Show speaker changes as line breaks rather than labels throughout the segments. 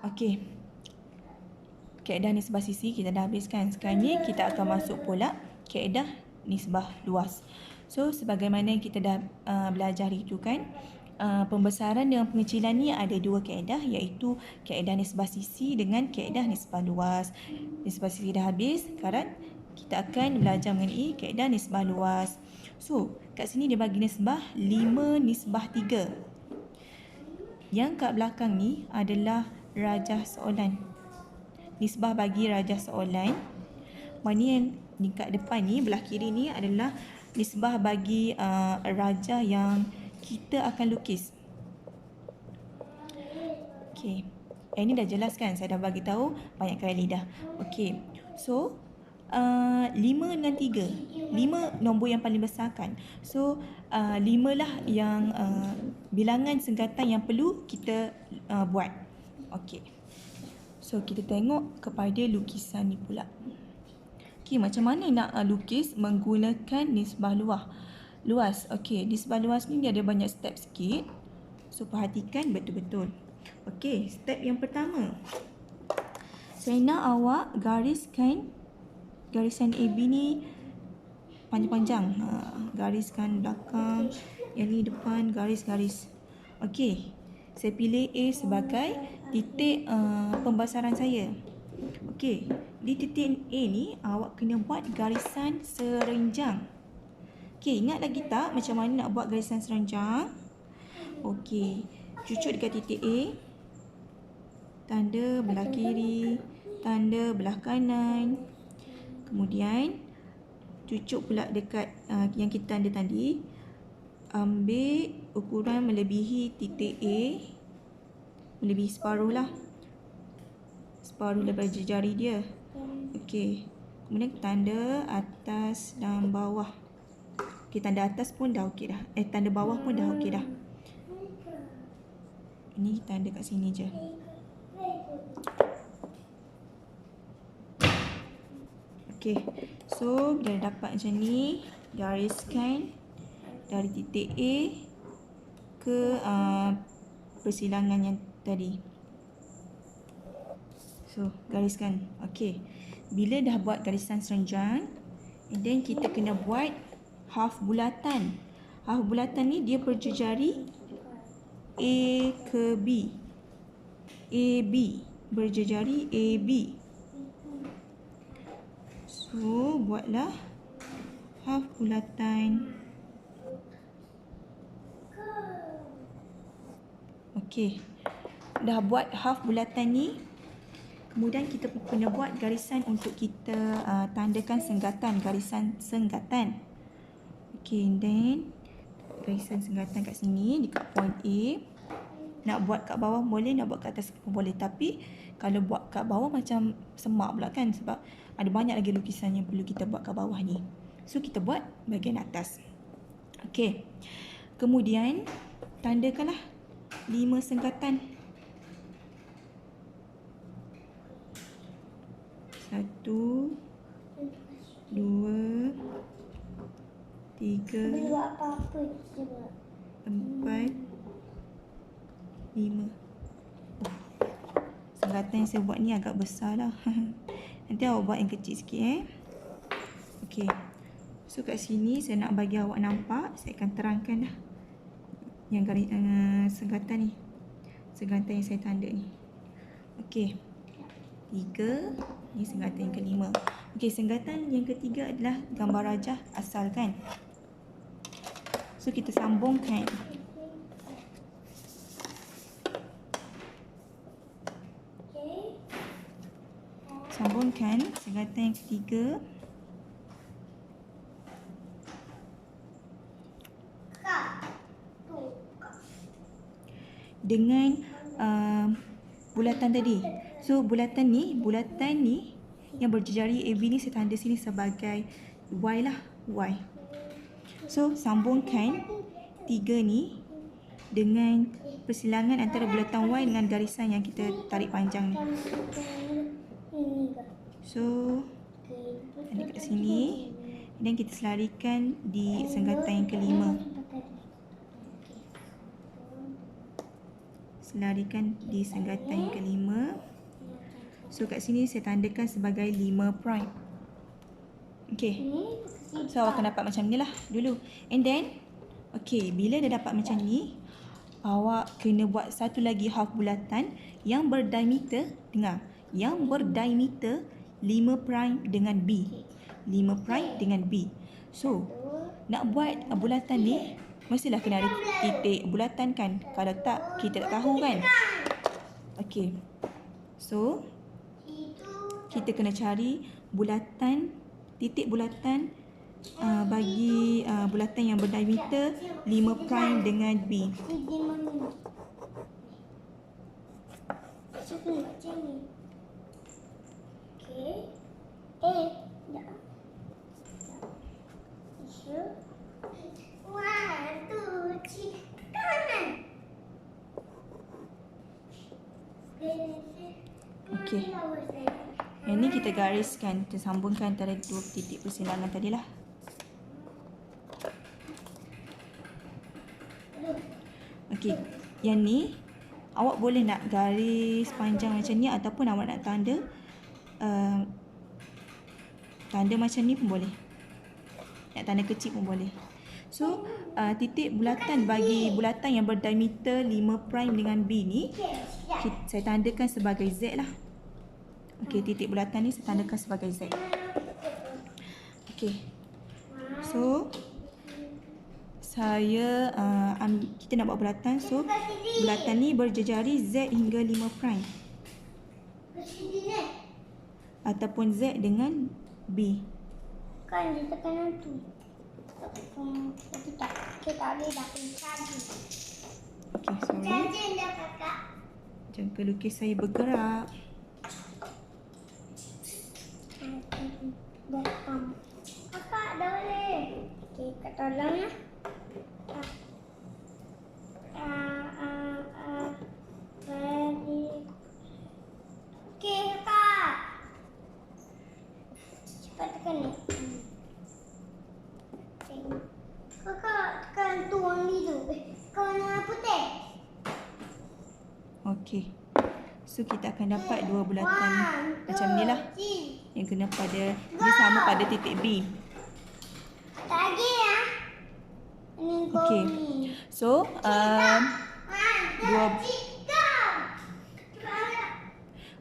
Okey. Kaedah nisbah sisi kita dah habiskan. Sekarang ni kita akan masuk pula kaedah nisbah luas. So sebagaimana yang kita dah belajar itu kan, pembesaran dengan pengecilan ni ada dua kaedah, iaitu kaedah nisbah sisi dengan kaedah nisbah luas. Nisbah sisi dah habis, sekarang kita akan belajar mengenai kaedah nisbah luas. So kat sini dia bagi nisbah 5 nisbah 3. Yang kat belakang ni adalah rajah soalan. Nisbah bagi rajah soalan. Mana yang di kat depan ni, belah kiri ni adalah nisbah bagi rajah yang kita akan lukis. Okey. Ini dah jelas kan? Saya dah bagi tahu banyak kali dah. Okey. So 5 dengan 3. 5 nombor yang paling besar kan. So 5 lah yang bilangan senggatan yang perlu kita buat. Okey. So kita tengok kepada lukisan ni pula. Okey, macam mana nak lukis menggunakan nisbah luas. Okey, nisbah luas ni dia ada banyak step sikit. So perhatikan betul-betul. Okey, step yang pertama. Saya nak awak gariskan garisan AB ni panjang-panjang. Gariskan belakang, yang ni depan, garis-garis. Okey, saya pilih A sebagai titik pembesaran saya. Okey, di titik A ni awak kena buat garisan serenjang. Okey, ingat lagi tak macam mana nak buat garisan serenjang? Okey, cucuk dekat titik A, tanda belah kiri, tanda belah kanan. Kemudian cucuk pula dekat yang kita tanda tadi. Ambil ukuran melebihi titik A, melebihi separuh lah, separuh daripada jari dia. Okey, kemudian tanda atas dan bawah. Okey, tanda atas pun dah okey dah. Tanda bawah pun dah okey dah. Ini tanda kat sini je. Okey, so bila dapat macam ni, gariskan dari titik A ke persilangan yang tadi. So, gariskan. Okey. Bila dah buat garisan serenjang, and then kita kena buat half bulatan. Half bulatan ni dia berjejari A ke B. AB. Berjejari AB. So, buatlah half bulatan. Okey. Dah buat half bulatan ni, kemudian kita kena buat garisan untuk kita tandakan senggatan, garisan senggatan. Okey, then garisan senggatan kat sini dekat point A. Nak buat kat bawah boleh, nak buat kat atas pun boleh. Tapi kalau buat kat bawah macam semak pula kan, sebab ada banyak lagi lukisan yang perlu kita buat kat bawah ni. So kita buat bahagian atas. Okey. Kemudian tandakanlah 5 senggatan. 1, 2, 3, 4, 5. Senggatan yang saya buat ni agak besar lah. Nanti awak buat yang kecil sikit Okey. So kat sini saya nak bagi awak nampak, saya akan terangkan dah yang garis senggatan ni. Senggatan yang saya tanda ni. Okey. 3, ni senggatan yang kelima. Okey, senggatan yang ketiga adalah gambar rajah asal kan. So kita sambungkan. Sambungkan senggatan yang ketiga dengan bulatan tadi. So bulatan ni yang berjejari AB ni saya tanda sini sebagai Y lah, Y. So sambungkan 3 ni dengan persilangan antara bulatan Y dengan garisan yang kita tarik panjang ni. So tanda kat sini, dan kita selarikan di senggatan yang kelima. selarikan di senggatan yang kelima. So kat sini saya tandakan sebagai 5 prime. Okay. So awak akan dapat macam ni lah dulu. And then, okay, bila dah dapat macam ni, awak kena buat satu lagi half bulatan yang berdiameter, dengar, yang berdiameter 5 prime dengan B. 5 prime dengan B. So, nak buat bulatan ni, mestilah kena ada titik bulatan kan. Kalau tak, kita tak tahu kan. Okay. So, kita kena cari bulatan, titik bulatan bagi bulatan yang berdiameter 5 prime dengan B. Okey. Yang ni kita gariskan, kita sambungkan antara dua titik persilangan tadi lah. Okey, yang ni awak boleh nak garis panjang macam ni ataupun awak nak tanda tanda macam ni pun boleh. Nak tanda kecil pun boleh. So, titik bulatan bagi bulatan yang berdiameter 5 prime dengan B ni saya tandakan sebagai Z lah. Okey, titik bulatan ni saya tandakan sebagai Z. Okey. So, kita nak buat bulatan. So, bulatan ni berjejari Z hingga 5 prime. Ataupun Z dengan B.
Kan dia tekanan tu. Kita boleh dapat charging.
Okey, sorry.
Charging dah kakak.
Jangka lukis saya bergerak.
Kakak dah boleh. Okey, kak tolong ya. Okey, kakak. Cepat tekan ni. Kakak tekan tu warna tu. Warna putih.
Okey. So kita akan dapat dua bulatan macam ni lah. Yang kena pada, dia sama pada titik B.
Lagi ya.
Okey. So,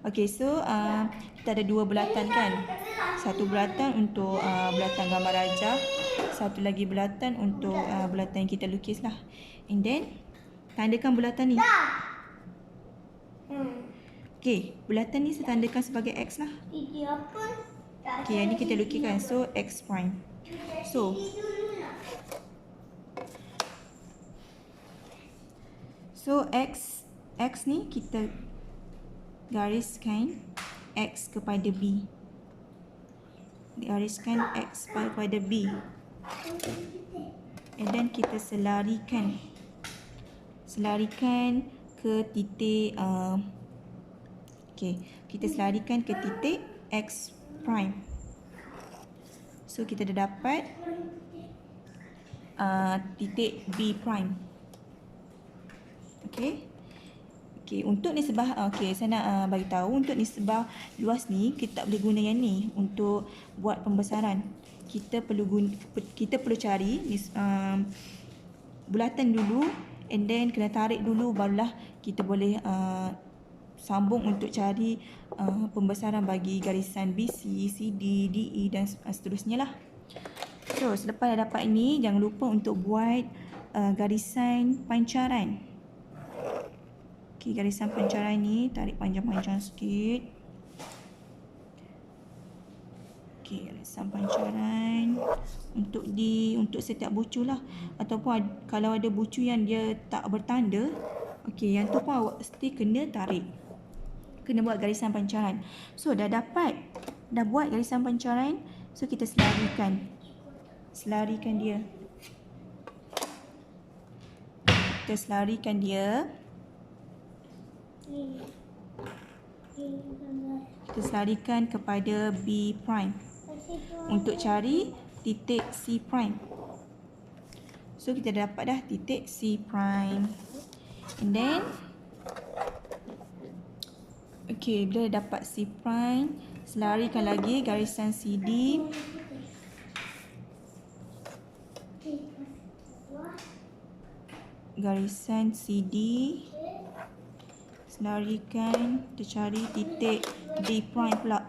okey, so kita ada dua bulatan kan. Satu bulatan untuk bulatan gambar rajah, satu lagi bulatan untuk bulatan yang kita lukis lah. And then tandakan bulatan ni. Okey, bulatan ni saya tandakan sebagai X lah. Okey, yang ni kita lukiskan. So, X prime. So X ni kita gariskan X kepada B. Gariskan X kepada B. And then kita selarikan ke titik kita selarikan ke titik X prime. So kita dah dapat titik B prime. Okey, untuk nisbah saya nak bagi tahu untuk nisbah luas ni kita tak boleh guna yang ni untuk buat pembesaran. Kita perlu cari bulatan dulu, and then kena tarik dulu, barulah kita boleh sambung untuk cari pembesaran bagi garisan BC, CD, DE dan seterusnya lah. So, selepas dah dapat ini, jangan lupa untuk buat garisan pancaran. Okey, garisan pancaran ni tarik panjang-panjang sikit. Okey, garisan pancaran untuk setiap bucu lah, ataupun kalau ada bucu yang dia tak bertanda, okey, yang tu pun awak mesti kena tarik. Kena buat garisan pancaran. So, dah buat garisan pancaran, so kita selarikan dia. Kita selarikan dia. Kita selarikan kepada B prime untuk cari titik C prime. So kita dah dapat dah titik C prime. And then Okey, bila dah dapat C prime, selarikan lagi garisan CD. Garisan CD. Selarikan, kita cari titik D prime pula.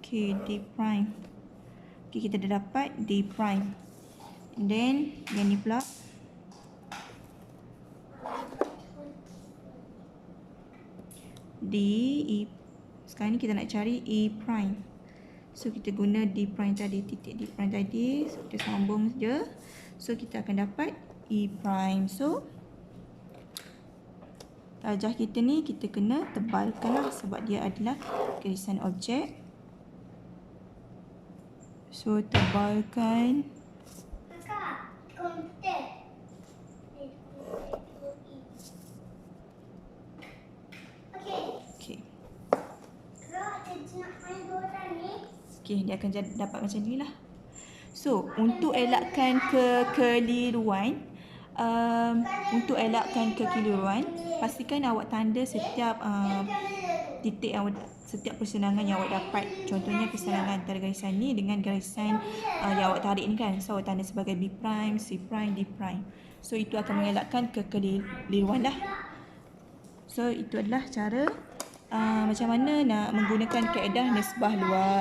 Okay, D prime. Okay, kita dah dapat D prime. And then, yang ni pula. D, E. Sekarang ni kita nak cari E prime. So, kita guna D prime tadi, titik D prime tadi. So, kita sambung je. So, kita akan dapat E prime. So, darjah kita ni kita kena tebalkan lah sebab dia adalah garisan objek. So, tebalkan.
Kakak, konten. Okey.
Okay.
Kalau ada nak main bola ni,
Okay, dia akan dapat macam ni lah. So, untuk elakkan kekeliruan, pastikan awak tanda setiap titik setiap persenangan yang awak dapat. Contohnya persenangan antara garisan ni dengan garisan yang awak tarik ni kan. So, awak tanda sebagai B prime, C prime, D prime. So, itu akan mengelakkan kekeliruan lah. So, itu adalah cara macam mana nak menggunakan kaedah nisbah luas.